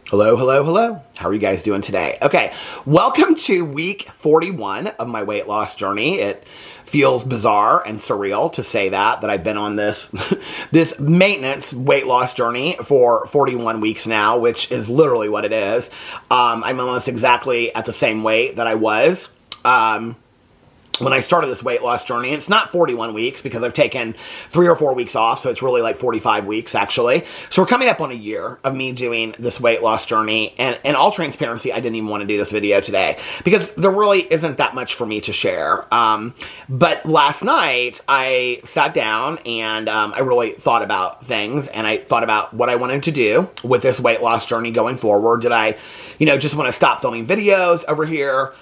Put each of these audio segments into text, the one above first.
Hello, hello, hello. How are you guys doing today? Okay, welcome to week 41 of my weight loss journey. It feels bizarre and surreal to say that I've been on this this maintenance weight loss journey for 41 weeks now, which is literally what it is. I'm almost exactly at the same weight that I was when I started this weight loss journey. It's not 41 weeks because I've taken 3 or 4 weeks off, so it's really like 45 weeks actually. So we're coming up on a year of me doing this weight loss journey, and in all transparency, I didn't even want to do this video today because there really isn't that much for me to share. But last night, I sat down and I really thought about things, and I thought about what I wanted to do with this weight loss journey going forward. Did I, just want to stop filming videos over here?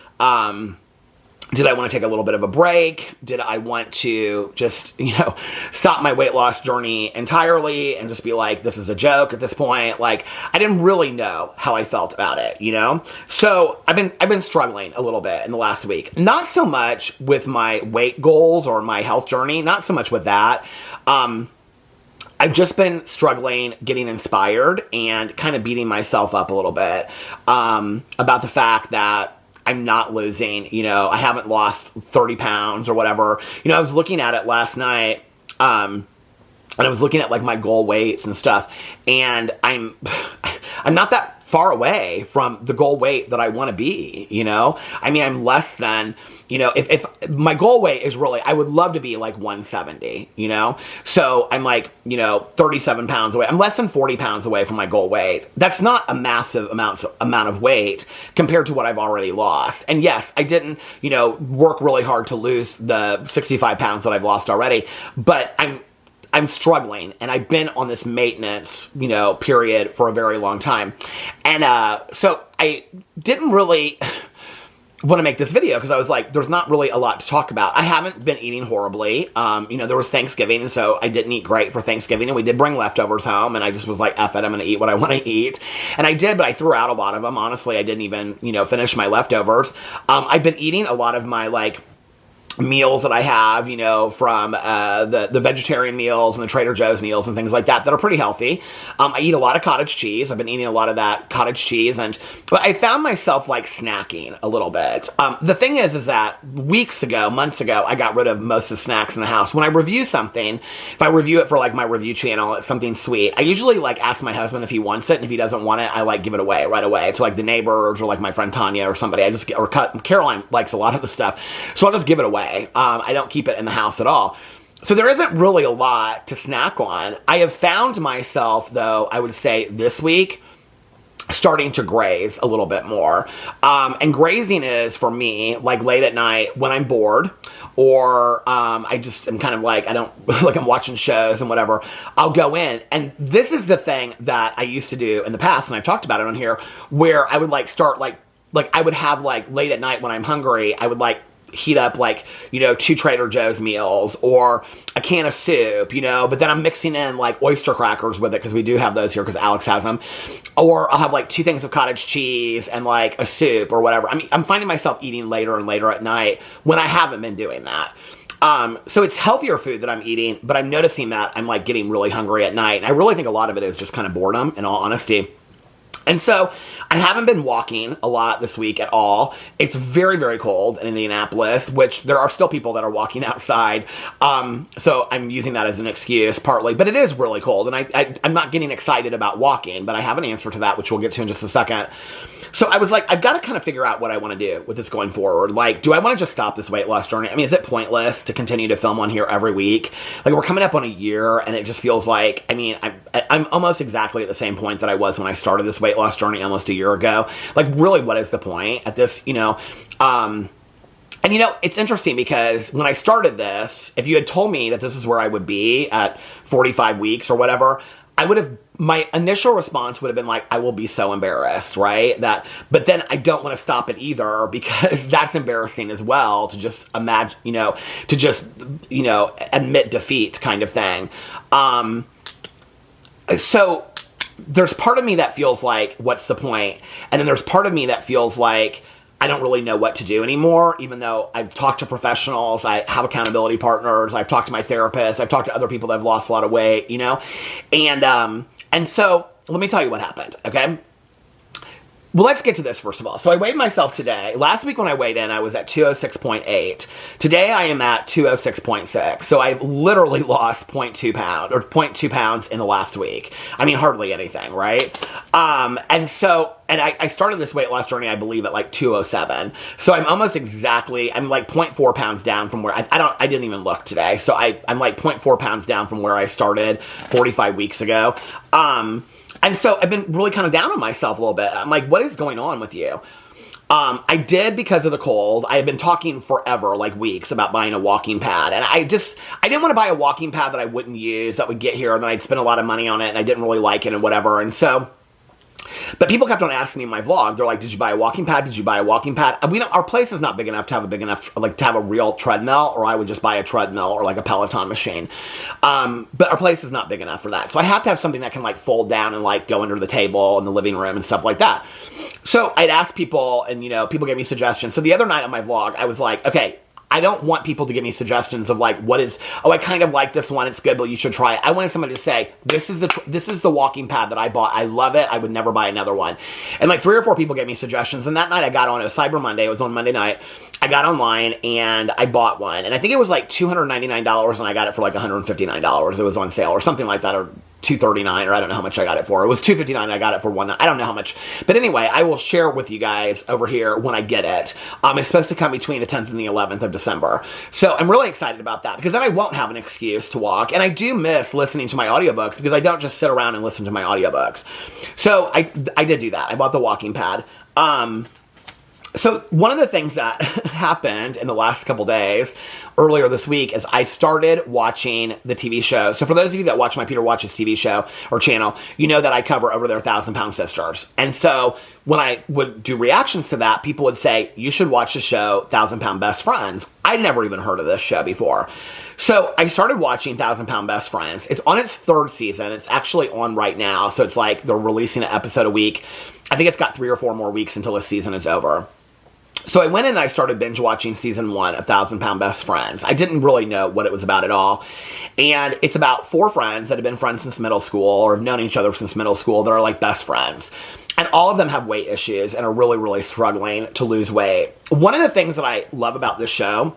Did I want to take a little bit of a break? Did I want to just, stop my weight loss journey entirely and just be like, this is a joke at this point? Like, I didn't really know how I felt about it, So I've been struggling a little bit in the last week. Not so much with my weight goals or my health journey, not so much with that. I've just been struggling, getting inspired, and kind of beating myself up a little bit about the fact that I'm not losing, I haven't lost 30 pounds or whatever. I was looking at it last night, and I was looking at like my goal weights and stuff, and I'm not that far away from the goal weight that I want to be, I mean, I'm less than, if my goal weight is really, I would love to be like 170, so I'm like, 37 pounds away. I'm less than 40 pounds away from my goal weight. That's not a massive amount of weight compared to what I've already lost. And yes, I didn't, work really hard to lose the 65 pounds that I've lost already, but I'm struggling, and I've been on this maintenance, period for a very long time. And so I didn't really want to make this video because I was like, there's not really a lot to talk about. I haven't been eating horribly. There was Thanksgiving, and so I didn't eat great for Thanksgiving, and we did bring leftovers home, and I just was like, F it, I'm going to eat what I want to eat. And I did, but I threw out a lot of them. Honestly, I didn't even, finish my leftovers. I've been eating a lot of my, meals that I have, from the vegetarian meals and the Trader Joe's meals and things like that are pretty healthy. I eat a lot of cottage cheese. I've been eating a lot of that cottage cheese, but I found myself snacking a little bit. The thing is that months ago, I got rid of most of the snacks in the house. When I review something, if I review it for my review channel, it's something sweet, I usually ask my husband if he wants it, and if he doesn't want it, I give it away right away to the neighbors or my friend Tanya or somebody. Caroline likes a lot of the stuff, so I'll just give it away. I don't keep it in the house at all. So there isn't really a lot to snack on. I have found myself, though, I would say this week, starting to graze a little bit more. And grazing is, for me, late at night when I'm bored, or I just am kind of I don't, I'm watching shows and whatever, I'll go in. And this is the thing that I used to do in the past, and I've talked about it on here, where I would start, I would have late at night when I'm hungry, I would heat up 2 Trader Joe's meals or a can of soup, but then I'm mixing in oyster crackers with it because we do have those here because Alex has them. Or I'll have 2 things of cottage cheese and a soup or whatever. I mean, I'm finding myself eating later and later at night when I haven't been doing that. So it's healthier food that I'm eating, but I'm noticing that I'm getting really hungry at night. And I really think a lot of it is just kind of boredom, in all honesty. And so I haven't been walking a lot this week at all. It's very, very cold in Indianapolis, which there are still people that are walking outside. So I'm using that as an excuse partly, but it is really cold, and I'm not getting excited about walking, but I have an answer to that, which we'll get to in just a second. So I was I've got to kind of figure out what I want to do with this going forward. Do I want to just stop this weight loss journey? I mean, is it pointless to continue to film on here every week? We're coming up on a year, and it just feels I'm almost exactly at the same point that I was when I started this weight loss journey almost a year ago. Really, what is the point at this, And it's interesting because when I started this, if you had told me that this is where I would be at 45 weeks or whatever, my initial response would have been I will be so embarrassed, right? But then I don't want to stop it either because that's embarrassing as well to just imagine, admit defeat kind of thing. So there's part of me that feels what's the point? And then there's part of me that feels I don't really know what to do anymore, even though I've talked to professionals, I have accountability partners, I've talked to my therapist, I've talked to other people that have lost a lot of weight, And so let me tell you what happened, okay? Well, let's get to this first of all. So I weighed myself today. Last week when I weighed in, I was at 206.8. Today I am at 206.6. So I've literally lost 0.2 pound or 0.2 pounds in the last week. I mean, hardly anything, right? And I started this weight loss journey, I believe, at like 207. So I'm almost exactly, I'm like 0.4 pounds down from where, I didn't even look today. So I'm like 0.4 pounds down from where I started 45 weeks ago. And so I've been really kind of down on myself a little bit. I'm like, what is going on with you? I did because of the cold. I had been talking forever, like weeks, about buying a walking pad. And I didn't want to buy a walking pad that I wouldn't use, that would get here, and then I'd spend a lot of money on it, and I didn't really like it and whatever. And so, but people kept on asking me in my vlog, they're like, did you buy a walking pad? Did you buy a walking pad? Our place is not big enough to have a real treadmill, or I would just buy a treadmill or like a Peloton machine. But our place is not big enough for that. So I have to have something that can like fold down and like go under the table in the living room and stuff like that. So I'd ask people, and people gave me suggestions. So the other night on my vlog, I was like, okay, I don't want people to give me suggestions of like, I kind of like this one, it's good, but you should try it. I wanted somebody to say, this is the walking pad that I bought. I love it. I would never buy another one. And like 3 or 4 people gave me suggestions. And that night I got on, it was Cyber Monday. It was on Monday night. I got online and I bought one. And I think it was like $299 and I got it for like $159. It was on sale or something like that, or $239, or I don't know how much I got it for. It was $259 and I got it for $1. I don't know how much. But anyway, I will share with you guys over here when I get it. It's supposed to come between the 10th and the 11th of December. So I'm really excited about that, because then I won't have an excuse to walk. And I do miss listening to my audiobooks, because I don't just sit around and listen to my audiobooks. So I did do that. I bought the walking pad. So one of the things that happened in the last couple days, earlier this week, is I started watching the TV show. So for those of you that watch my Peter Watches TV show or channel, you know that I cover over their 1,000-pound sisters. And so when I would do reactions to that, people would say, you should watch the show 1,000-Pound Best Friends. I'd never even heard of this show before. So I started watching 1,000-Pound Best Friends. It's on its 3rd season. It's actually on right now. So it's like they're releasing an episode a week. I think it's got 3 or 4 more weeks until the season is over. So I went in and I started binge watching season 1 of 1,000-Pound Best Friends. I didn't really know what it was about at all. And it's about 4 friends that have been friends since middle school, or have known each other since middle school, that are like best friends. And all of them have weight issues and are really, really struggling to lose weight. One of the things that I love about this show,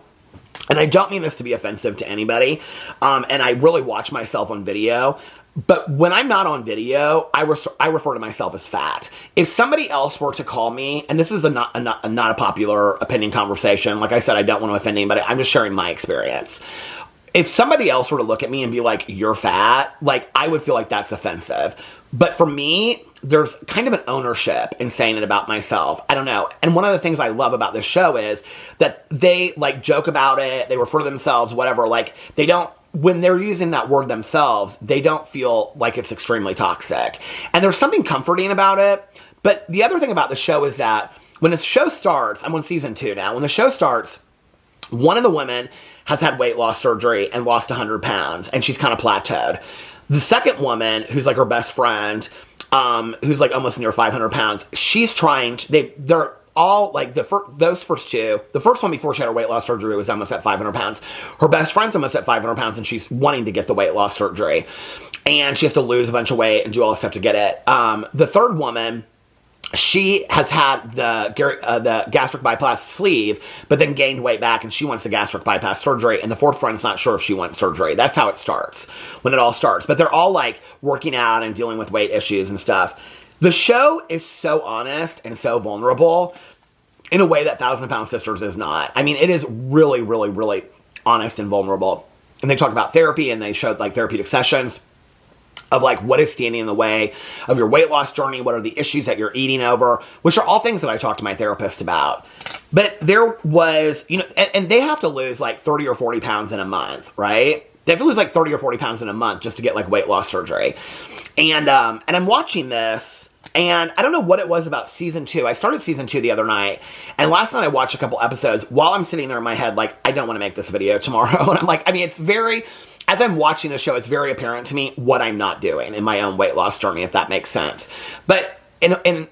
and I don't mean this to be offensive to anybody, and I really watch myself on video, but when I'm not on video, I refer to myself as fat. If somebody else were to call me, and this is not a popular opinion conversation, like I said, I don't want to offend anybody, I'm just sharing my experience. If somebody else were to look at me and be like, you're fat, like, I would feel like that's offensive. But for me, there's kind of an ownership in saying it about myself. I don't know. And one of the things I love about this show is that they like joke about it, they refer to themselves, whatever, like they don't, when they're using that word themselves, they don't feel like it's extremely toxic. And there's something comforting about it. But the other thing about the show is that when the show starts, I'm on season 2 now, when the show starts, one of the women has had weight loss surgery and lost 100 pounds, and she's kind of plateaued. The second woman, who's like her best friend, who's like almost near 500 pounds, she's trying to, they're all like those first 2. The first one before she had her weight loss surgery was almost at 500 pounds. Her best friend's almost at 500 pounds, and she's wanting to get the weight loss surgery. And she has to lose a bunch of weight and do all this stuff to get it. The third woman, she has had the gastric bypass sleeve, but then gained weight back, and she wants the gastric bypass surgery. And the fourth friend's not sure if she wants surgery. That's how it starts, when it all starts. But they're all like working out and dealing with weight issues and stuff. The show is so honest and so vulnerable in a way that 1,000-Pound Sisters is not. I mean, it is really, really, really honest and vulnerable. And they talk about therapy, and they showed like therapeutic sessions of like what is standing in the way of your weight loss journey, what are the issues that you're eating over, which are all things that I talked to my therapist about. But there was, and they have to lose like 30 or 40 pounds in a month, right? They have to lose like 30 or 40 pounds in a month just to get like weight loss surgery. And I'm watching this, and I don't know what it was about season 2. I started season 2 the other night, and last night I watched a couple episodes while I'm sitting there in my head like, I don't want to make this video tomorrow. And I'm like, I mean, as I'm watching the show, it's very apparent to me what I'm not doing in my own weight loss journey, if that makes sense. But in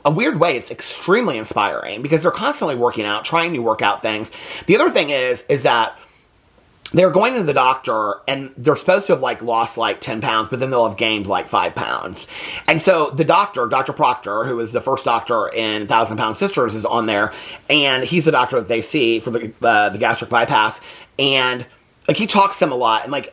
a weird way, it's extremely inspiring, because they're constantly working out, trying new workout things. The other thing is that they're going to the doctor and they're supposed to have like lost like 10 pounds, but then they'll have gained like 5 pounds. And so the doctor, Dr. Proctor, who is the first doctor in 1,000-Pound Sisters, is on there, and he's the doctor that they see for the gastric bypass. And like he talks to them a lot, and like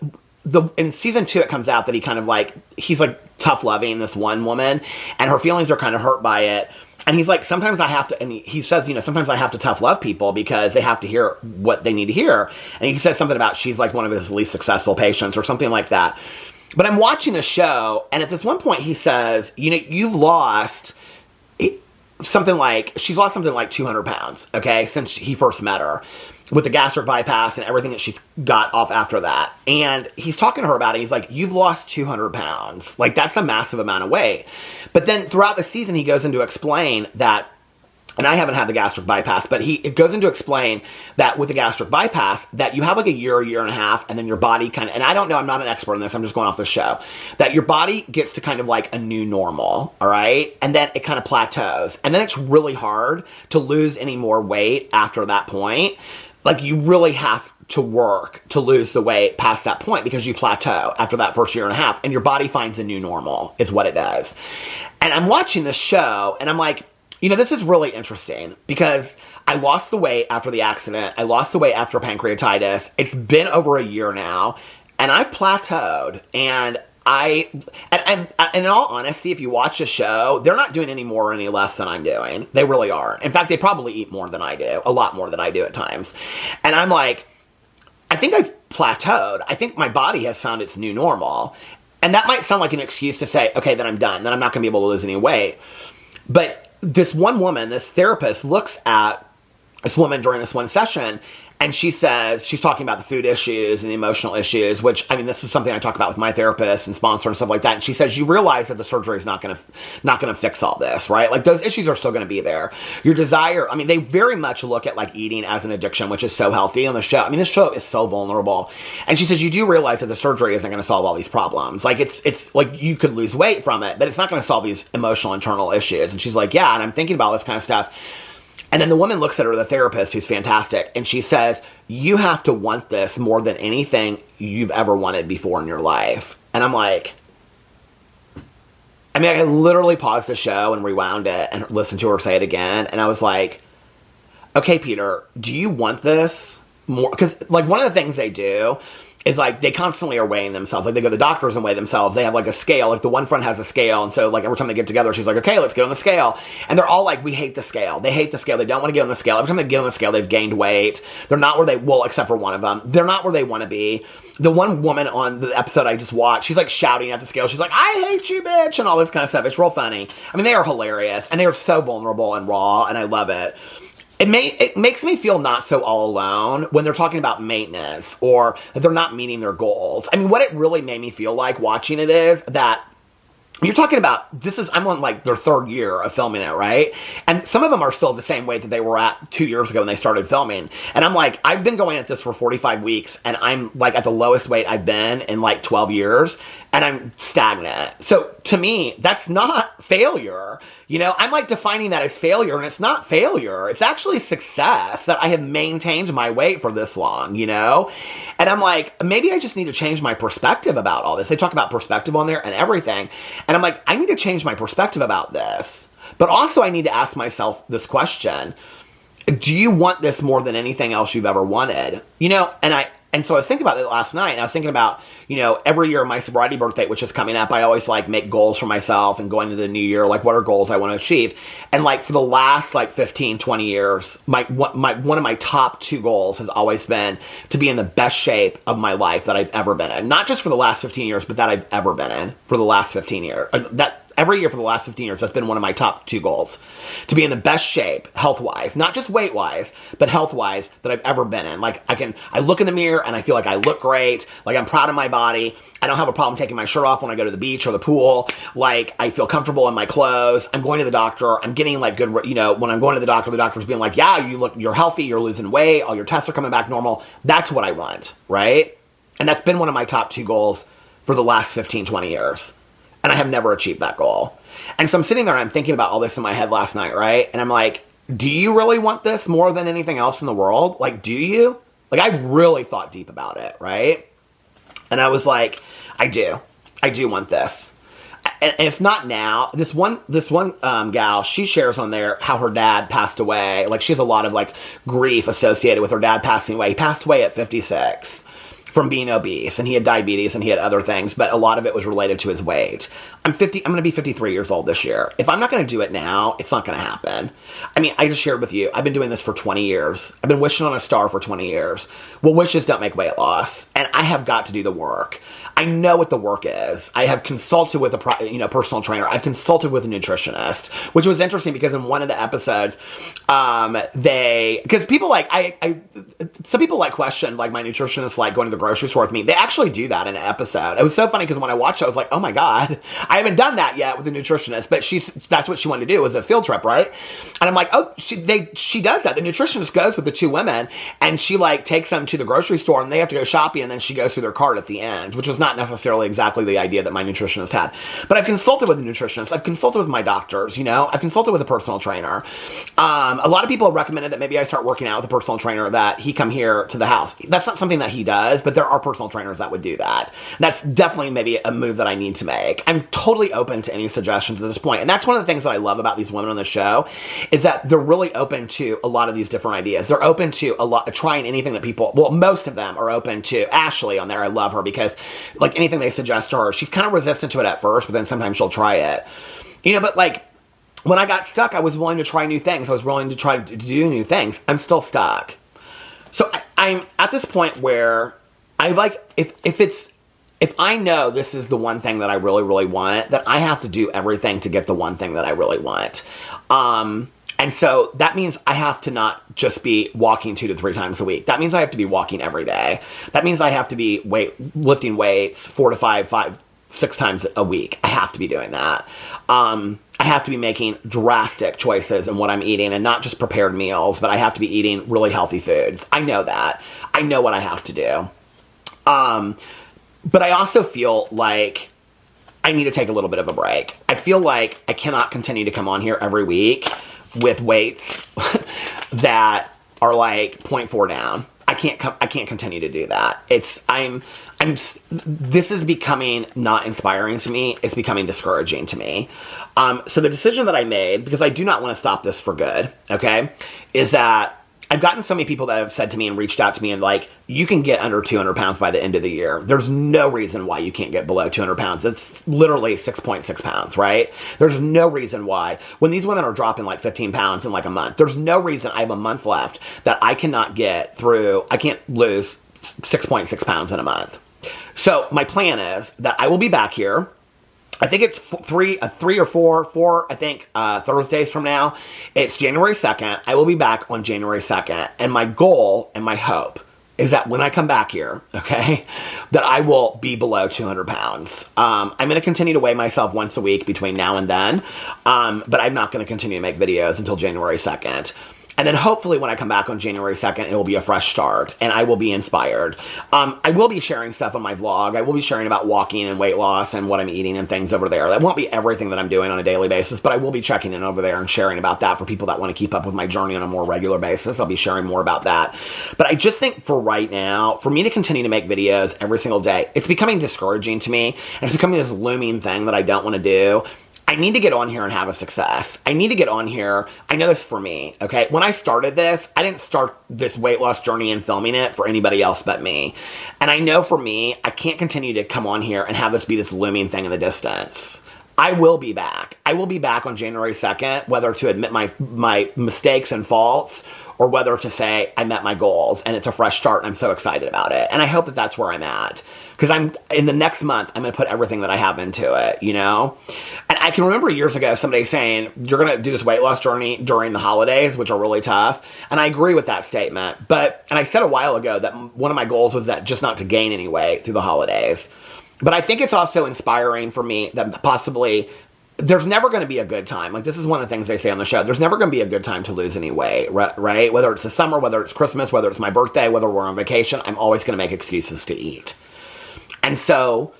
in season 2 it comes out that he kind of like, he's like tough loving this one woman, and her feelings are kind of hurt by it. And he's like, sometimes I have to, and he says, you know, sometimes I have to tough love people because they have to hear what they need to hear. And he says something about she's like one of his least successful patients or something like that. But I'm watching the show, and at this one point he says, you know, you've lost something like, she's lost something like 200 pounds, okay, since he first met her, with the gastric bypass and everything that she's got off after that. And he's talking to her about it. He's like, you've lost 200 pounds. Like, that's a massive amount of weight. But then throughout the season, he goes into explain that, and I haven't had the gastric bypass, but it goes into explain that with the gastric bypass, that you have like a year and a half, and then your body kind of, and I don't know, I'm not an expert in this, I'm just going off the show, that your body gets to kind of like a new normal, all right? And then it kind of plateaus. And then it's really hard to lose any more weight after that point. Like, you really have to work to lose the weight past that point because you plateau after that first year and a half, and your body finds a new normal is what it does. And I'm watching this show, and I'm like, you know, this is really interesting because I lost the weight after the accident. I lost the weight after pancreatitis. It's been over a year now, and I've plateaued. And in all honesty, if you watch the show, they're not doing any more or any less than I'm doing. They really are. In fact, they probably eat more than I do, a lot more than I do at times. And I'm like, I think I've plateaued. I think my body has found its new normal. And that might sound like an excuse to say, okay, then I'm done. Then I'm not going to be able to lose any weight. But this one woman, this therapist, looks at this woman during this one session, and she says, she's talking about the food issues and the emotional issues, which, I mean, this is something I talk about with my therapist and sponsor and stuff like that. And she says, you realize that the surgery is not going to fix all this, right? Like, those issues are still going to be there. Your desire, I mean, they very much look at like eating as an addiction, which is so healthy on the show. I mean, this show is so vulnerable. And she says, you do realize that the surgery isn't going to solve all these problems. Like, it's like you could lose weight from it, but it's not going to solve these emotional internal issues. And she's like, yeah, and I'm thinking about this kind of stuff. And then the woman looks at her, the therapist, who's fantastic, and she says, you have to want this more than anything you've ever wanted before in your life. And I'm like, I mean, I literally paused the show and rewound it and listened to her say it again. And I was like, okay, Peter, do you want this more? Because, like, one of the things they do is, like, they constantly are weighing themselves. Like, they go to the doctors and weigh themselves. They have, like, a scale. Like, the one friend has a scale. And so, like, every time they get together, she's like, okay, let's get on the scale. And they're all like, we hate the scale. They hate the scale. They don't want to get on the scale. Every time they get on the scale, they've gained weight. They're not where they, well, except for one of them. They're not where they want to be. The one woman on the episode I just watched, she's, like, shouting at the scale. She's like, I hate you, bitch, and all this kind of stuff. It's real funny. I mean, they are hilarious. And they are so vulnerable and raw, and I love it. It makes me feel not so all alone when they're talking about maintenance or that they're not meeting their goals. I mean, what it really made me feel like watching it is that you're talking about, I'm on like their 3rd year of filming it, right? And some of them are still the same weight that they were at 2 years ago when they started filming. And I'm like, I've been going at this for 45 weeks, and I'm like at the lowest weight I've been in like 12 years, and I'm stagnant. So to me, that's not failure. You know, I'm like defining that as failure, and it's not failure. It's actually success that I have maintained my weight for this long, you know? And I'm like, maybe I just need to change my perspective about all this. They talk about perspective on there and everything. And I'm like, I need to change my perspective about this. But also I need to ask myself this question. Do you want this more than anything else you've ever wanted? You know, and so I was thinking about it last night, and I was thinking about, you know, every year my sobriety birthday, which is coming up, I always like make goals for myself and going into the new year, like what are goals I want to achieve. And like for the last like 15, 20 years, one of my top 2 goals has always been to be in the best shape of my life that I've ever been in. Not just for the last 15 years, but that I've ever been in for the last 15 years. Every year for the last 15 years, that's been one of my top 2 goals. To be in the best shape, health-wise, not just weight-wise, but health-wise that I've ever been in. Like, I look in the mirror and I feel like I look great. Like, I'm proud of my body. I don't have a problem taking my shirt off when I go to the beach or the pool. Like, I feel comfortable in my clothes. I'm going to the doctor. I'm getting, like, good, you know, when I'm going to the doctor's being like, yeah, you're healthy, you're losing weight, all your tests are coming back normal. That's what I want, right? And that's been one of my top 2 goals for the last 15, 20 years. And I have never achieved that goal. And so I'm sitting there and I'm thinking about all this in my head last night, right? And I'm like, do you really want this more than anything else in the world? Like, do you? Like, I really thought deep about it, right? And I was like, I do want this. And if not now, this one gal, she shares on there how her dad passed away. Like, she has a lot of like grief associated with her dad passing away. He passed away at 56 from being obese, and he had diabetes and he had other things, but a lot of it was related to his weight. I'm going to be 53 years old this year. If I'm not going to do it now, it's not going to happen. I mean, I just shared with you, I've been doing this for 20 years. I've been wishing on a star for 20 years. Well, wishes don't make weight loss, and I have got to do the work. I know what the work is. I have consulted with a personal trainer. I've consulted with a nutritionist, which was interesting because in one of the episodes, because people some people like question like my nutritionist like going to the grocery store with me. They actually do that in an episode. It was so funny because when I watched it, I was like, oh my God, I haven't done that yet with a nutritionist, but that's what she wanted to do, was a field trip, right? And I'm like, oh, she does that. The nutritionist goes with the two women, and she like takes them to the grocery store, and they have to go shopping, and then she goes through their cart at the end, which was not necessarily exactly the idea that my nutritionist had. But I've consulted with a nutritionist. I've consulted with my doctors, I've consulted with a personal trainer. A lot of people have recommended that maybe I start working out with a personal trainer, that he come here to the house. That's not something that he does, but there are personal trainers that would do that. That's definitely maybe a move that I need to make. I'm totally open to any suggestions at this point. And that's one of the things that I love about these women on the show, is that they're really open to a lot of these different ideas. They're open to trying anything that most of them are open to. Ashley on there, I love her because like anything they suggest to her, she's kind of resistant to it at first, but then sometimes she'll try it. But like when I got stuck, I was willing to try new things. I was willing to try to do new things. I'm still stuck. So I'm at this point where I like, if I know this is the one thing that I really, really want, then I have to do everything to get the one thing that I really want. And so that means I have to not just be walking 2 to 3 times a week. That means I have to be walking every day. That means I have to be lifting weights 4 to 5, 6 times a week. I have to be doing that. I have to be making drastic choices in what I'm eating, and not just prepared meals, but I have to be eating really healthy foods. I know that. I know what I have to do. But I also feel like I need to take a little bit of a break. I feel like I cannot continue to come on here every week with weights that are like 0.4 down. I can't continue to do that. This is becoming not inspiring to me. It's becoming discouraging to me. So the decision that I made, because I do not want to stop this for good, okay, is that I've gotten so many people that have said to me and reached out to me and like, you can get under 200 pounds by the end of the year. There's no reason why you can't get below 200 pounds. It's literally 6.6 pounds, right? There's no reason why. When these women are dropping like 15 pounds in like a month, there's no reason I have a month left that I cannot I can't lose 6.6 pounds in a month. So my plan is that I will be back here. I think it's 3 or 4, I think, Thursdays from now. It's January 2nd. I will be back on January 2nd. And my goal and my hope is that when I come back here, okay, that I will be below 200 pounds. I'm going to continue to weigh myself once a week between now and then. But I'm not going to continue to make videos until January 2nd. And then hopefully when I come back on January 2nd, it will be a fresh start and I will be inspired. I will be sharing stuff on my vlog. I will be sharing about walking and weight loss and what I'm eating and things over there. That won't be everything that I'm doing on a daily basis, but I will be checking in over there and sharing about that for people that want to keep up with my journey on a more regular basis. I'll be sharing more about that. But I just think for right now, for me to continue to make videos every single day, it's becoming discouraging to me. And it's becoming this looming thing that I don't want to do. I need to get on here and have a success. I need to get on here. I know this for me, okay? When I started this, I didn't start this weight loss journey and filming it for anybody else but me. And I know for me, I can't continue to come on here and have this be this looming thing in the distance. I will be back. I will be back on January 2nd, whether to admit my mistakes and faults or whether to say I met my goals and it's a fresh start and I'm so excited about it. And I hope that that's where I'm at. Because in the next month, I'm going to put everything that I have into it, you know? And I can remember years ago somebody saying, you're going to do this weight loss journey during the holidays, which are really tough. And I agree with that statement. And I said a while ago that one of my goals was that just not to gain any weight through the holidays. But I think it's also inspiring for me that possibly there's never going to be a good time. Like, this is one of the things they say on the show. There's never going to be a good time to lose any weight, right? Whether it's the summer, whether it's Christmas, whether it's my birthday, whether we're on vacation, I'm always going to make excuses to eat. And so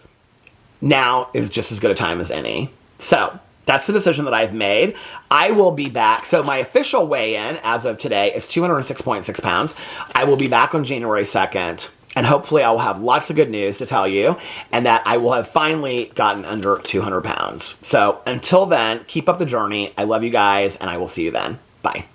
now is just as good a time as any. So That's the decision that I've made. I will be back. So my official weigh-in as of today is 206.6 pounds. I will be back on January 2nd. And hopefully I will have lots of good news to tell you, and that I will have finally gotten under 200 pounds. So until then, keep up the journey. I love you guys, and I will see you then. Bye.